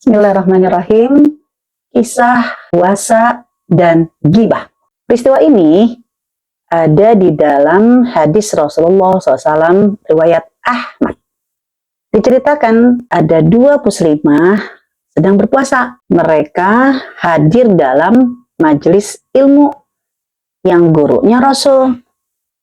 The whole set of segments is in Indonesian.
Bismillahirrahmanirrahim. Kisah puasa dan ghibah. Peristiwa ini ada di dalam hadis Rasulullah SAW riwayat Ahmad. Diceritakan ada dua muslimah sedang berpuasa. Mereka hadir dalam majelis ilmu yang gurunya Rasul.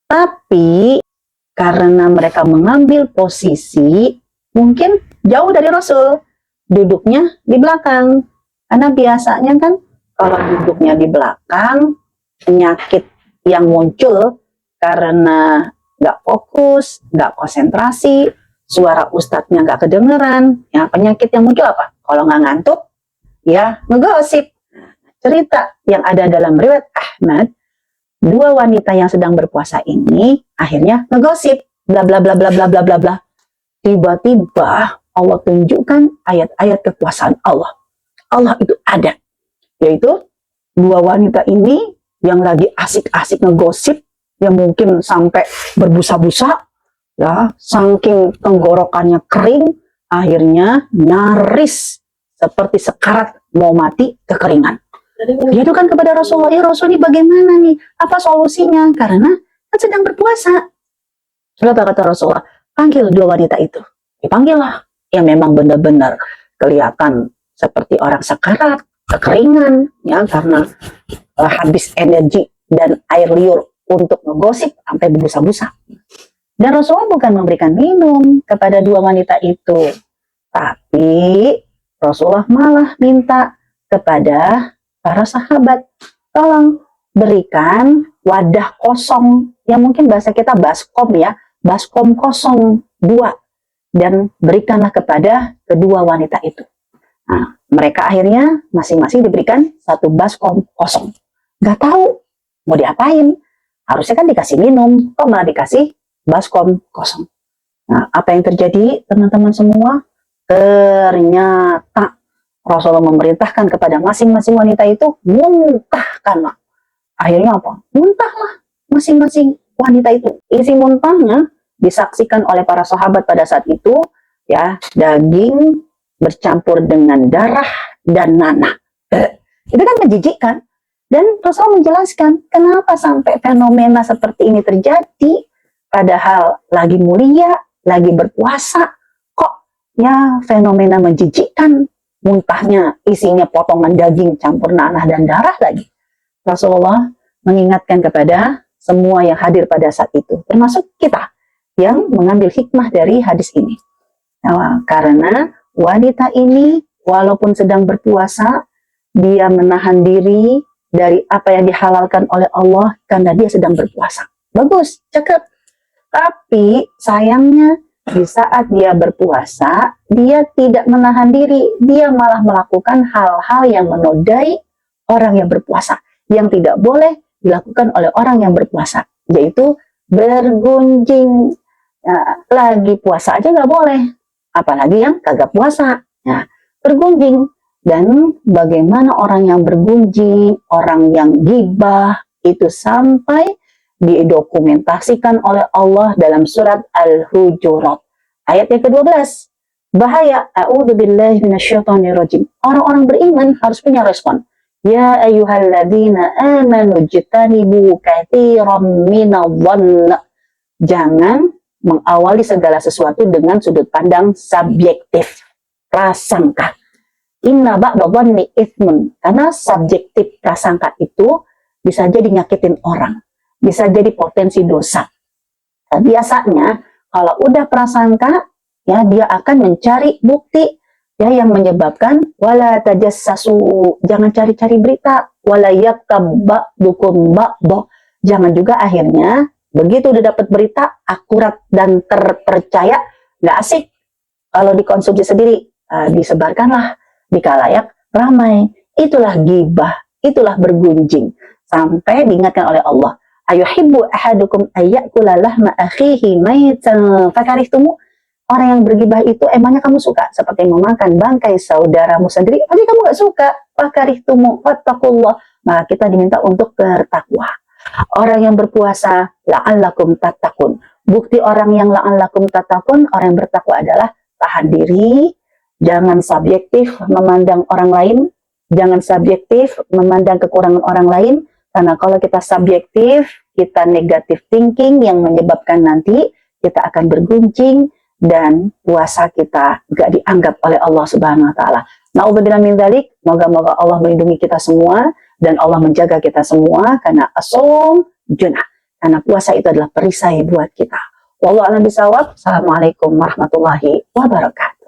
Tapi karena mereka mengambil posisi mungkin jauh dari Rasul, duduknya di belakang. Karena biasanya kan kalau duduknya di belakang, penyakit yang muncul karena nggak fokus, nggak konsentrasi, suara ustadznya nggak kedengeran. Ya, penyakit yang muncul apa? Kalau nggak ngantuk, ya ngegosip. Cerita yang ada dalam riwayat Ahmad, dua wanita yang sedang berpuasa ini akhirnya ngegosip, bla bla bla bla bla bla bla bla. Tiba-tiba Allah tunjukkan ayat-ayat kekuasaan Allah. Allah itu ada, yaitu dua wanita ini yang lagi asik-asik ngegosip, yang mungkin sampai berbusa-busa, ya, saking tenggorokannya kering, akhirnya nyaris seperti sekarat mau mati kekeringan. Dia kan kepada Rasulullah, ya Rasul, ini bagaimana nih? Apa solusinya? Karena kan sedang berpuasa. Lalu kata Rasulullah, panggil dua wanita itu. Dipanggillah, yang memang benar-benar kelihatan seperti orang sekarat, kekeringan, ya, karena habis energi dan air liur untuk ngegosip sampai berbusa-busa. Dan Rasulullah bukan memberikan minum kepada dua wanita itu, tapi Rasulullah malah minta kepada para sahabat, tolong berikan wadah kosong, yang mungkin bahasa kita baskom, ya, baskom kosong 2, dan berikanlah kepada kedua wanita itu. Nah, mereka akhirnya masing-masing diberikan satu baskom kosong. Gak tahu mau diapain. Harusnya kan dikasih minum, kok malah dikasih baskom kosong. Nah, apa yang terjadi teman-teman semua? Ternyata Rasulullah memerintahkan kepada masing-masing wanita itu muntahkanlah. Akhirnya apa? Muntahlah masing-masing wanita itu. Isi muntahnya disaksikan oleh para sahabat pada saat itu, ya, daging bercampur dengan darah dan nanah. Itu kan menjijikkan. Dan Rasul menjelaskan kenapa sampai fenomena seperti ini terjadi, padahal lagi mulia, lagi berpuasa, kok ya fenomena menjijikkan, muntahnya isinya potongan daging campur nanah dan darah lagi. Rasulullah mengingatkan kepada semua yang hadir pada saat itu, termasuk kita yang mengambil hikmah dari hadis ini. Nah, karena wanita ini walaupun sedang berpuasa, dia menahan diri dari apa yang dihalalkan oleh Allah karena dia sedang berpuasa. Bagus, cakep. Tapi sayangnya di saat dia berpuasa, dia tidak menahan diri. Dia malah melakukan hal-hal yang menodai orang yang berpuasa, yang tidak boleh dilakukan oleh orang yang berpuasa, yaitu bergunjing. Nah, lagi puasa aja nggak boleh, apalagi yang kagak puasa. Nah, bergunjing. Dan bagaimana orang yang bergunjing, orang yang ghibah, itu sampai didokumentasikan oleh Allah dalam surat Al-Hujurat ayat yang ke-12. Bahaya, a'udzubillahi minasyaitonirrajim. Orang-orang beriman harus punya respon. Ya ayyuhalladzina amanu jtanibu katsiran minadh-dhann. Jangan mengawali segala sesuatu dengan sudut pandang subjektif, prasangka. Inna ba'dadhanni itsmun. Karena subjektif prasangka itu bisa jadi nyakitin orang, bisa jadi potensi dosa. Nah, biasanya kalau udah prasangka, ya, dia akan mencari bukti, ya, yang menyebabkan wala tajassasu, jangan cari-cari berita, wala yaktab ba'dukum ba'd. Jangan juga akhirnya begitu udah dapat berita akurat dan terpercaya, nggak asik kalau dikonsumsi sendiri, disebarkanlah di kalayak ramai. Itulah ghibah, itulah bergunjing. Sampai diingatkan oleh Allah, ayuhibbu ahadukum ayyakula lahma akhihi maitan fakarihtumu. Orang yang bergibah itu emangnya kamu suka seperti memakan bangkai saudaramu sendiri? Pasti kamu gak suka. Fakarihtumu wattaqullah. Maka kita diminta untuk bertakwa. Orang yang berpuasa, la'allakum tattaqun. Bukti orang yang la'allakum tattaqun, orang yang bertakwa adalah tahan diri Jangan subjektif memandang orang lain, jangan subjektif memandang kekurangan orang lain, karena kalau kita subjektif, kita negatif thinking yang menyebabkan nanti kita akan berguncing dan puasa kita gak dianggap oleh Allah Subhanahu wa taala. Na'udzubillah min dzalik, moga-moga Allah melindungi kita semua dan Allah menjaga kita semua, karena as-shaum junah. Karena puasa itu adalah perisai buat kita. Wallahu a'lam bishawab. Assalamualaikum warahmatullahi wabarakatuh.